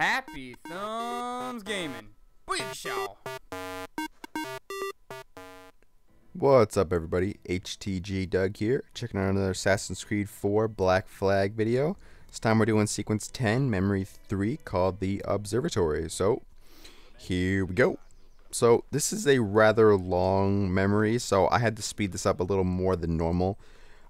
Happy Thumbs Gaming. Booyah show. What's up, everybody? HTG Doug here, checking out another Assassin's Creed 4 Black Flag video. This time we're doing sequence 10, memory 3, called the Observatory. So, here we go. So, this is a rather long memory, so I had to speed this up a little more than normal.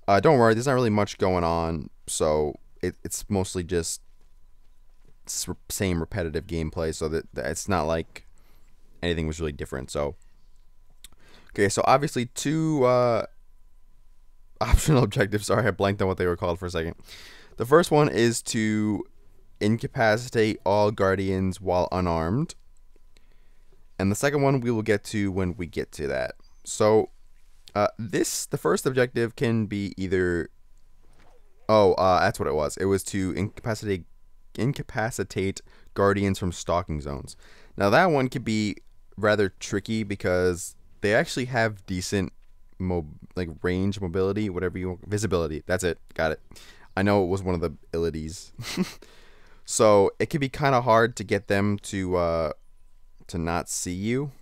Don't worry, there's not really much going on, so it's mostly just same repetitive gameplay, so that it's not like anything was really different. So, okay, so obviously two optional objectives. Sorry, I blanked on what they were called for a second. The first one is to incapacitate all guardians while unarmed. And the second one we will get to when we get to that. So, the first objective can be either... Oh, that's what it was. It was to incapacitate guardians from stalking zones. Now, that one could be rather tricky because they actually have decent range, mobility, whatever you want, visibility. That's it. Got it. I know it was one of the abilities. So it can be kind of hard to get them to not see you.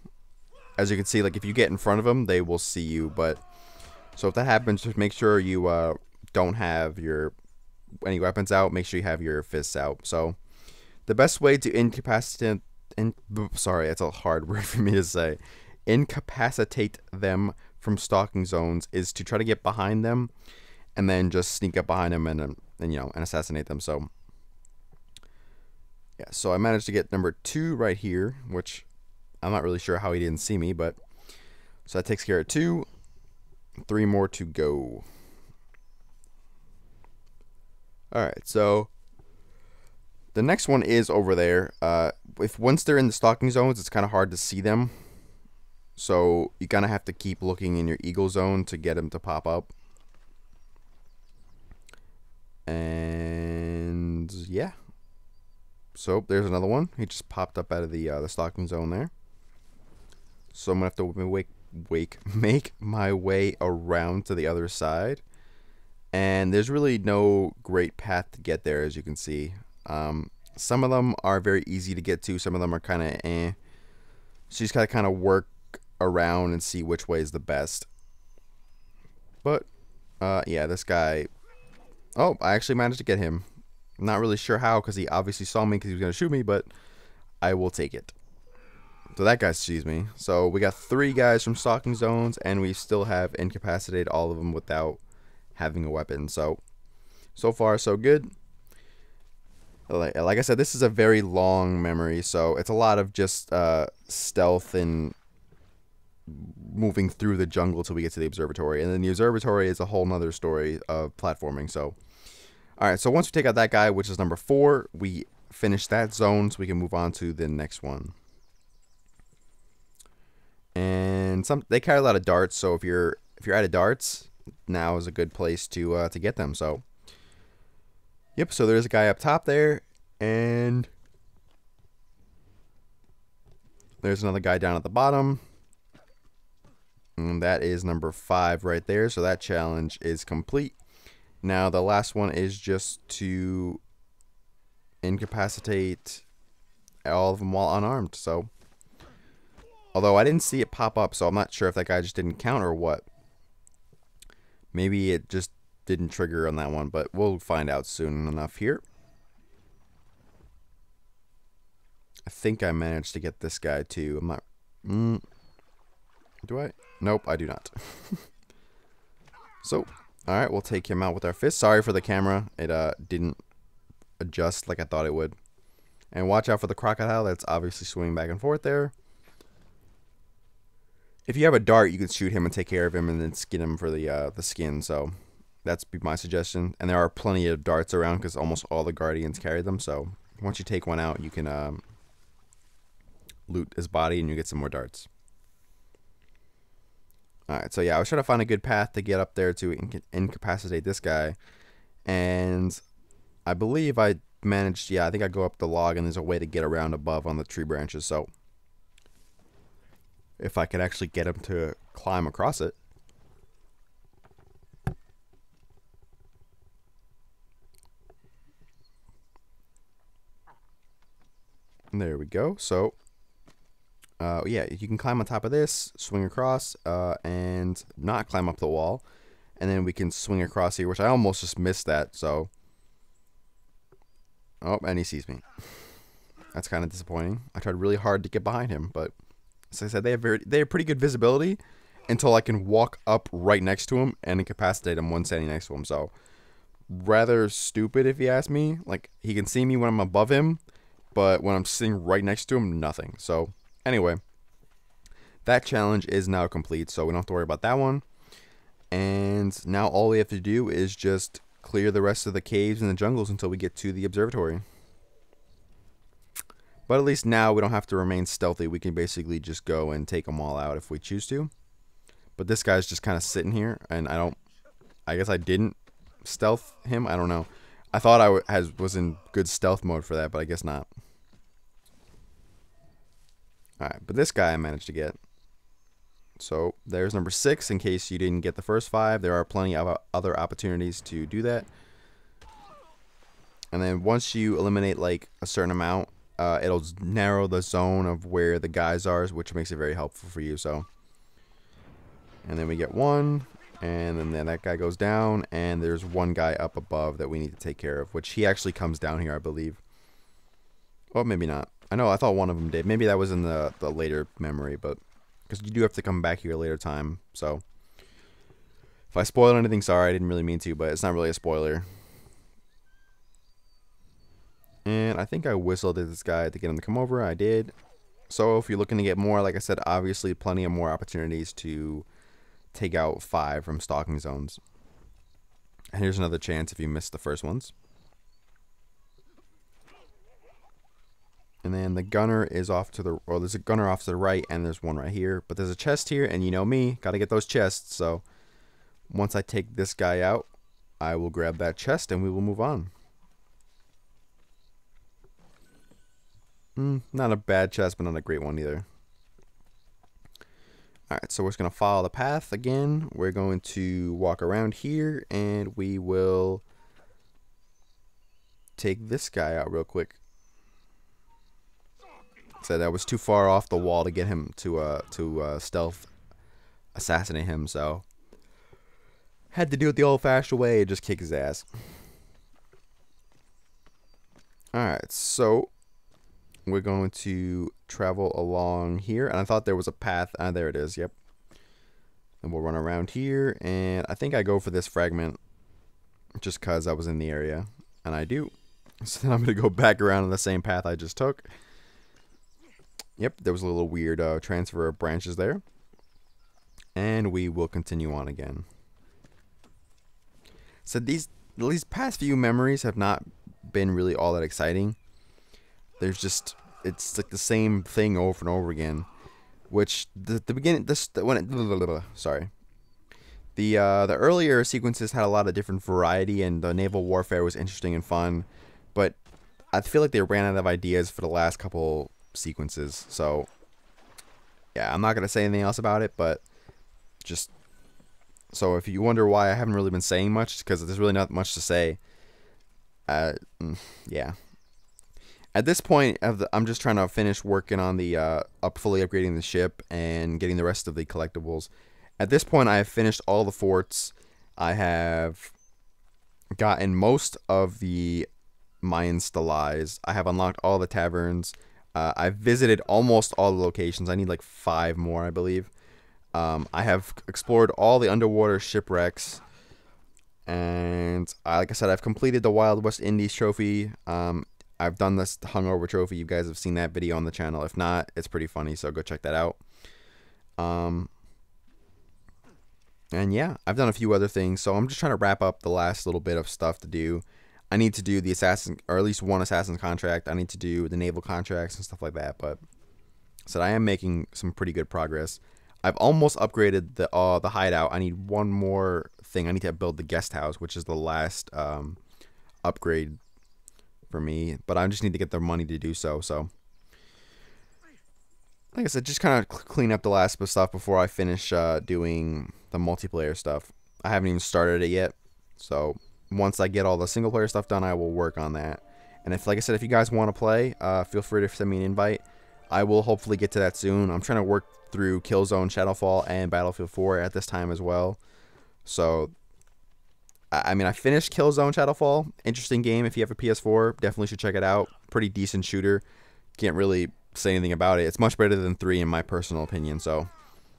As you can see, like if you get in front of them, they will see you. But so if that happens, just make sure you don't have any weapons out. Make sure you have your fists out. So the best way to incapacitate, sorry, that's a hard word for me to say. Incapacitate them from stalking zones is to try to get behind them and then just sneak up behind them and assassinate them. So yeah, so I managed to get number 2 right here, which I'm not really sure how he didn't see me, but so that takes care of 2. 3 more to go. Alright, so the next one is over there. Once they're in the stalking zones, it's kind of hard to see them. So you kind of have to keep looking in your eagle zone to get them to pop up. And yeah. So there's another one. He just popped up out of the stalking zone there. So I'm going to have to make my way around to the other side. And there's really no great path to get there, as you can see. Some of them are very easy to get to. Some of them are kind of eh. So you just got to kind of work around and see which way is the best. But, yeah, this guy... Oh, I actually managed to get him. Not really sure how, because he obviously saw me because he was going to shoot me, but I will take it. So that guy sees me. So we got 3 guys from stalking zones, and we still have incapacitated all of them without having a weapon. So far so good. Like I said, this is a very long memory, so it's a lot of just stealth and moving through the jungle till we get to the observatory. And then the observatory is a whole nother story of platforming. So alright, so once we take out that guy, which is number 4, we finish that zone so we can move on to the next one. And they carry a lot of darts, so if you're out of darts, now is a good place to get them. So yep, so there's a guy up top there, and there's another guy down at the bottom. And that is number 5 right there, so that challenge is complete. Now the last one is just to incapacitate all of them while unarmed. So, although I didn't see it pop up, so I'm not sure if that guy just didn't count or what. Maybe it just didn't trigger on that one, but we'll find out soon enough here. I think I managed to get this guy too. I'm not... do I? Nope, I do not. So, alright, we'll take him out with our fist. Sorry for the camera. It didn't adjust like I thought it would. And watch out for the crocodile that's obviously swimming back and forth there. If you have a dart, you can shoot him and take care of him and then skin him for the skin. So that's my suggestion. And there are plenty of darts around because almost all the guardians carry them. So once you take one out, you can loot his body and you get some more darts. Alright, so yeah, I was trying to find a good path to get up there to incapacitate this guy. And I believe I managed, yeah, I think I go up the log and there's a way to get around above on the tree branches. So if I could actually get him to climb across it. There we go. So, yeah, you can climb on top of this, swing across, and not climb up the wall. And then we can swing across here, which I almost just missed that, so. Oh, and he sees me. That's kind of disappointing. I tried really hard to get behind him, but as I said, they have pretty good visibility until I can walk up right next to him and incapacitate him when standing next to him. So, rather stupid if you ask me. Like, he can see me when I'm above him, but when I'm sitting right next to him, nothing. So, anyway, that challenge is now complete, so we don't have to worry about that one. And now all we have to do is just clear the rest of the caves and the jungles until we get to the observatory. But at least now we don't have to remain stealthy. We can basically just go and take them all out if we choose to. But this guy's just kind of sitting here, and I guess I didn't stealth him. I don't know. I thought I was in good stealth mode for that, but I guess not. Alright, but this guy I managed to get. So there's number 6. In case you didn't get the first 5, there are plenty of other opportunities to do that. And then once you eliminate like a certain amount, it'll narrow the zone of where the guys are, which makes it very helpful for you. So, and then we get 1, and then that guy goes down, and there's 1 guy up above that we need to take care of, which he actually comes down here, I believe. Well, maybe not. I thought one of them did. Maybe that was in the later memory, but because you do have to come back here later time. So, if I spoiled anything, sorry, I didn't really mean to, but it's not really a spoiler. And I think I whistled at this guy to get him to come over. I did. So if you're looking to get more, like I said, obviously plenty of more opportunities to take out 5 from stalking zones. And here's another chance if you missed the first ones. And then the gunner is off to the, or there's a gunner off to the right, and there's one right here. But there's a chest here, and you know me, gotta get those chests. So once I take this guy out, I will grab that chest and we will move on. Not a bad chest, but not a great one either. Alright, so we're just going to follow the path again. We're going to walk around here, and we will take this guy out real quick. So that was too far off the wall to get him to stealth assassinate him, so had to do it the old-fashioned way and just kick his ass. Alright, so we're going to travel along here, and I thought there was a path. There it is. Yep. And we'll run around here, and I think I go for this fragment just because I was in the area, and I do. So then I'm going to go back around on the same path I just took. Yep, there was a little weird transfer of branches there, and we will continue on again. So these past few memories have not been really all that exciting. There's just, it's like the same thing over and over again, which the beginning, sorry, the earlier sequences had a lot of different variety, and the naval warfare was interesting and fun, but I feel like they ran out of ideas for the last couple sequences. So yeah, I'm not gonna say anything else about it, but just so if you wonder why I haven't really been saying much, it's because there's really not much to say. Yeah. At this point, I'm just trying to finish working on the fully upgrading the ship and getting the rest of the collectibles. At this point, I have finished all the forts. I have gotten most of the Mayan stelis. I have unlocked all the taverns. I've visited almost all the locations. I need like 5 more, I believe. I have explored all the underwater shipwrecks. And like I said, I've completed the Wild West Indies trophy. I've done this hungover trophy. You guys have seen that video on the channel. If not, it's pretty funny, so go check that out. And yeah, I've done a few other things, so I'm just trying to wrap up the last little bit of stuff to do. I need to do the assassin, or at least one assassin's contract. I need to do the naval contracts and stuff like that. But so I am making some pretty good progress. I've almost upgraded the hideout. I need one more thing. I need to build the guest house, which is the last upgrade for me, but I just need to get the money to do so. So like I said, just kind of clean up the last bit of stuff before I finish doing the multiplayer stuff. I haven't even started it yet, so once I get all the single player stuff done, I will work on that, And if, like I said, if you guys want to play, feel free to send me an invite. I will hopefully get to that soon. I'm trying to work through Killzone, Shadowfall, and Battlefield 4 at this time as well. So, I mean, I finished Killzone, Shadowfall. Interesting game. If you have a PS4, definitely should check it out. Pretty decent shooter. Can't really say anything about it. It's much better than 3 in my personal opinion. So,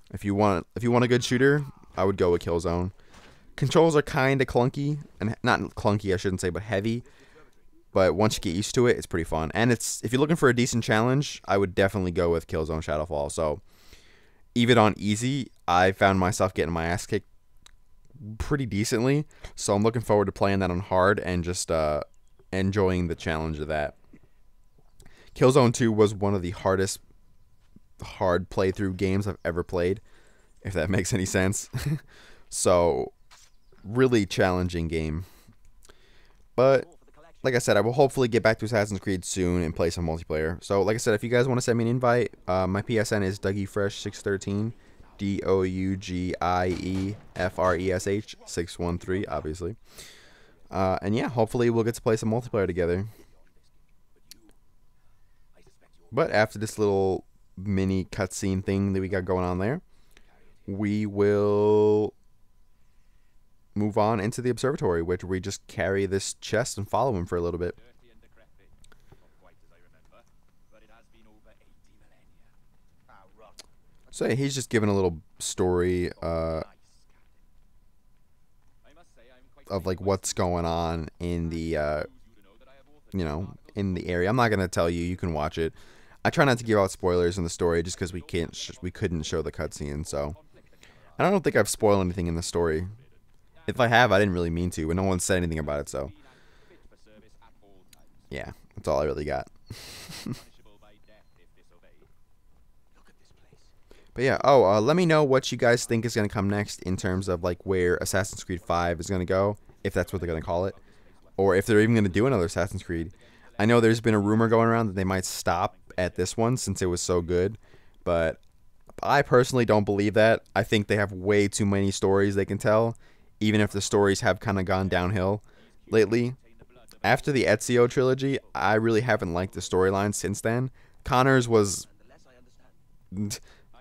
if you want a good shooter, I would go with Killzone. Controls are kind of clunky, and not clunky, I shouldn't say, but heavy. But once you get used to it, it's pretty fun. And if you're looking for a decent challenge, I would definitely go with Killzone Shadowfall. So, even on easy, I found myself getting my ass kicked pretty decently. So, I'm looking forward to playing that on hard and just enjoying the challenge of that. Killzone 2 was one of the hardest hard playthrough games I've ever played, if that makes any sense. So, really challenging game. But like I said, I will hopefully get back to Assassin's Creed soon and play some multiplayer. So, like I said, if you guys want to send me an invite, my PSN is DougieFresh613, DougieFresh 613, obviously. And yeah, hopefully we'll get to play some multiplayer together. But after this little mini cutscene thing that we got going on there, we will move on into the observatory, which we just carry this chest and follow him for a little bit. So yeah, he's just giving a little story of like what's going on in the you know, in the area. I'm not gonna tell you. You can watch it. I try not to give out spoilers in the story just because we couldn't show the cutscene. So I don't think I've spoiled anything in the story. If I have, I didn't really mean to, but no one said anything about it, so yeah, that's all I really got. But yeah, let me know what you guys think is going to come next in terms of like where Assassin's Creed 5 is going to go, if that's what they're going to call it, or if they're even going to do another Assassin's Creed. I know there's been a rumor going around that they might stop at this one since it was so good, but I personally don't believe that. I think they have way too many stories they can tell, even if the stories have kind of gone downhill lately. After the Ezio trilogy, I really haven't liked the storyline since then. Connor's was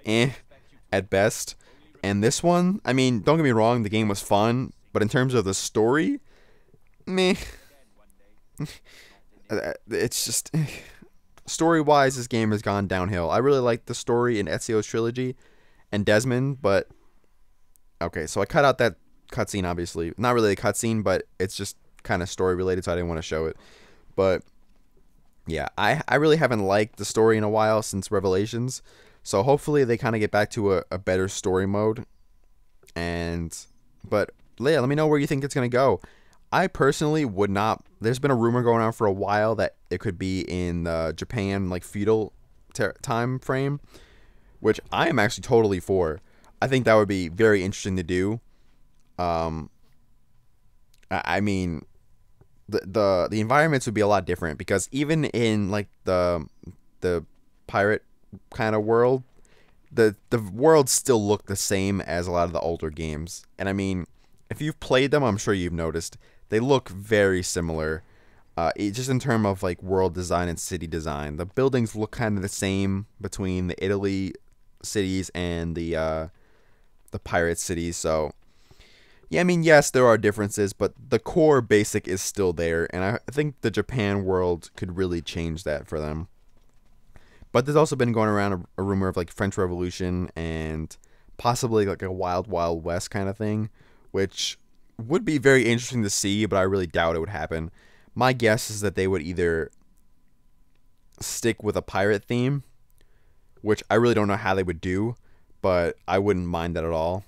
at best. And this one, I mean, don't get me wrong, the game was fun, but in terms of the story, meh. It's just story-wise, this game has gone downhill. I really like the story in Ezio's trilogy and Desmond, but okay, so I cut out that cutscene, obviously. Not really a cutscene, but it's just kind of story related, so I didn't want to show it. But yeah, I really haven't liked the story in a while since Revelations, so hopefully they kind of get back to a better story mode. But yeah, let me know where you think it's gonna go. I personally would not. There's been a rumor going on for a while that it could be in the Japan like feudal time frame, which I am actually totally for. I think that would be very interesting to do. I mean, the environments would be a lot different because even in like the pirate kind of world, the worlds still look the same as a lot of the older games. And I mean, if you've played them, I'm sure you've noticed they look very similar. Just in terms of like world design and city design, the buildings look kind of the same between the Italy cities and the pirate cities. So yeah, I mean, yes, there are differences, but the core basic is still there, and I think the Japan world could really change that for them. But there's also been going around a rumor of like French Revolution and possibly like a Wild Wild West kind of thing, which would be very interesting to see, but I really doubt it would happen. My guess is that they would either stick with a pirate theme, which I really don't know how they would do, but I wouldn't mind that at all.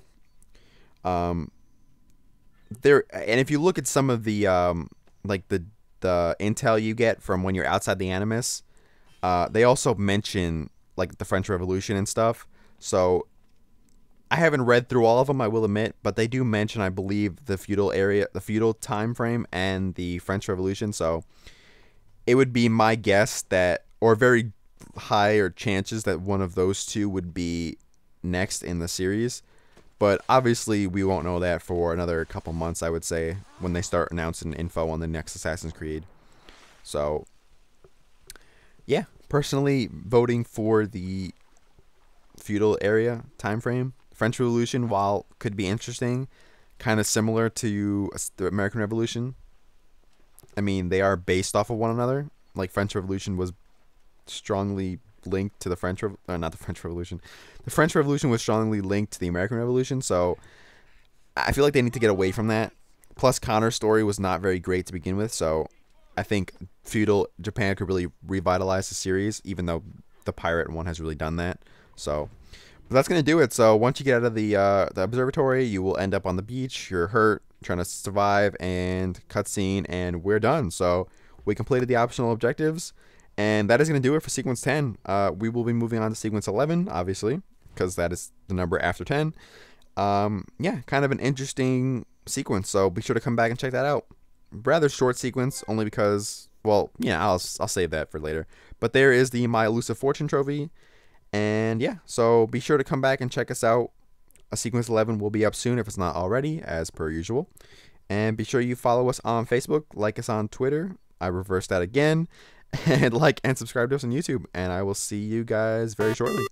And if you look at some of the like the intel you get from when you're outside the Animus, they also mention like the French Revolution and stuff. So I haven't read through all of them, I will admit, but they do mention, I believe, the feudal area, the feudal time frame, and the French Revolution. So it would be my guess that, or very higher chances that one of those two would be next in the series. But obviously, we won't know that for another couple months, I would say, when they start announcing info on the next Assassin's Creed. So, yeah, personally voting for the feudal area time frame. French Revolution, while could be interesting, kind of similar to the American Revolution. I mean, they are based off of one another. Like French Revolution was strongly linked to the not the French Revolution. The French Revolution was strongly linked to the American Revolution, so I feel like they need to get away from that. Plus, Connor's story was not very great to begin with, so I think feudal Japan could really revitalize the series, even though the pirate one has really done that. So, but that's gonna do it. So once you get out of the observatory, you will end up on the beach. You're hurt, trying to survive, and cutscene, and we're done. So we completed the optional objectives, and that is gonna do it for sequence 10. We will be moving on to sequence 11, obviously, because that is the number after 10. Yeah, kind of an interesting sequence, so be sure to come back and check that out. Rather short sequence, only because, well, yeah, I'll save that for later. But there is the My Elusive Fortune trophy, and yeah, so be sure to come back and check us out. Sequence 11 will be up soon if it's not already, as per usual. And be sure you follow us on Facebook, like us on Twitter. I reversed that again. And like and subscribe to us on YouTube, and I will see you guys very shortly.